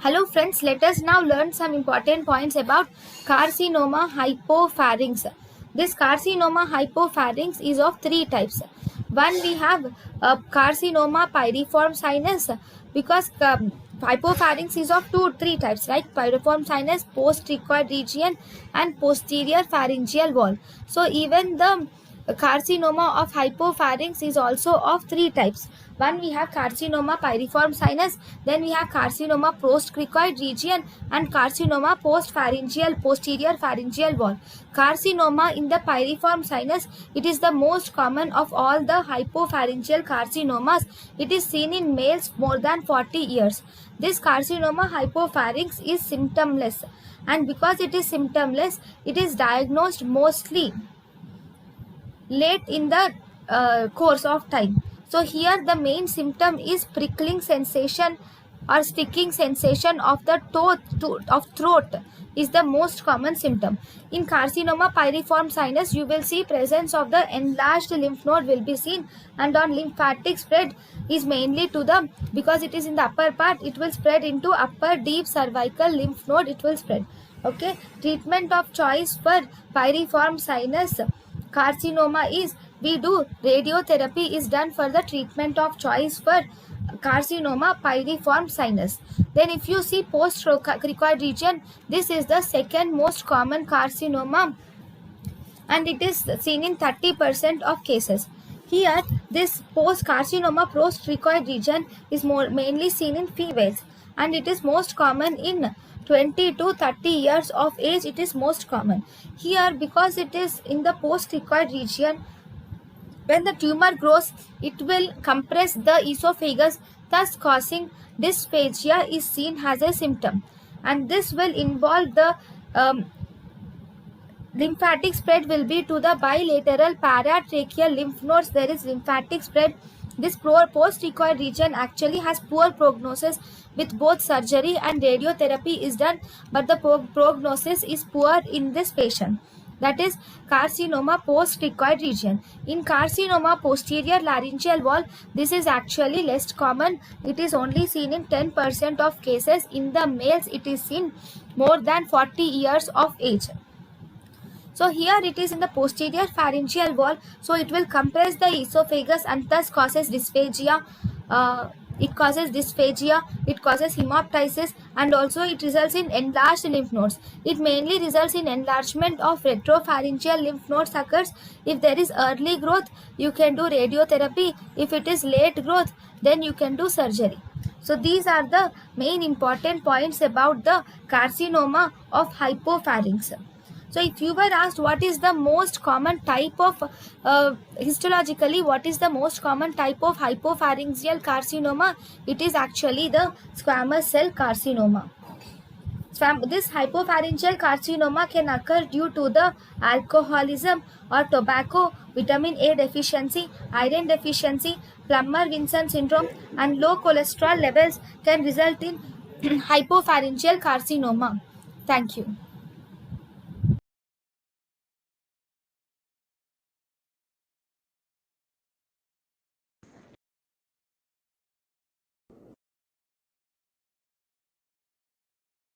Hello friends, let us now learn some important points about carcinoma hypopharynx. This carcinoma hypopharynx is of three types. One, we have carcinoma pyriform sinus, because hypopharynx is of three types, like pyriform sinus, post-cricoid region and posterior pharyngeal wall. So even the carcinoma of hypopharynx is also of three types. One, we have carcinoma pyriform sinus, then we have carcinoma post-cricoid region and carcinoma post-pharyngeal posterior pharyngeal wall. Carcinoma in the pyriform sinus, it is the most common of all the hypopharyngeal carcinomas. It is seen in males more than 40 years. This carcinoma hypopharynx is symptomless, and because it is symptomless, it is diagnosed mostly late in the course of time. So here the main symptom is prickling sensation or sticking sensation of the throat is the most common symptom. In carcinoma pyriform sinus, you will see presence of the enlarged lymph node will be seen, and on lymphatic spread is mainly to the, because it is in the upper part, it will spread into upper deep cervical lymph node, it will spread. Okay, treatment of choice for pyriform sinus carcinoma is, we do radiotherapy is done for the treatment of choice for carcinoma pyriform sinus. Then if you see post-cricoid region, this is the second most common carcinoma and it is seen in 30% of cases. Here this carcinoma post-cricoid region is mainly seen in females, and it is most common in 20 to 30 years of age. It is most common here because it is in the post-cricoid region. When the tumor grows, it will compress the esophagus, thus causing dysphagia is seen as a symptom, and this will involve the lymphatic spread will be to the bilateral paratracheal lymph nodes. There is lymphatic spread. This post-cricoid region actually has poor prognosis. With both surgery and radiotherapy is done, but the prognosis is poor in this patient. That is carcinoma post-cricoid region. In carcinoma posterior laryngeal wall, this is actually less common. It is only seen in 10% of cases. In the males, it is seen more than 40 years of age. So here it is in the posterior pharyngeal wall, so it will compress the esophagus and thus causes dysphagia. It causes hemoptysis, and also it results in enlarged lymph nodes. It mainly results in enlargement of retropharyngeal lymph nodes occurs. If there is early growth, you can do radiotherapy. If it is late growth, then you can do surgery. So these are the main important points about the carcinoma of hypopharynx. So if you were asked what is the most common type of, histologically, what is the most common type of hypopharyngeal carcinoma, it is actually the squamous cell carcinoma. This hypopharyngeal carcinoma can occur due to the alcoholism or tobacco, vitamin A deficiency, iron deficiency, Plummer-Vinson syndrome, and low cholesterol levels can result in hypopharyngeal carcinoma. Thank you.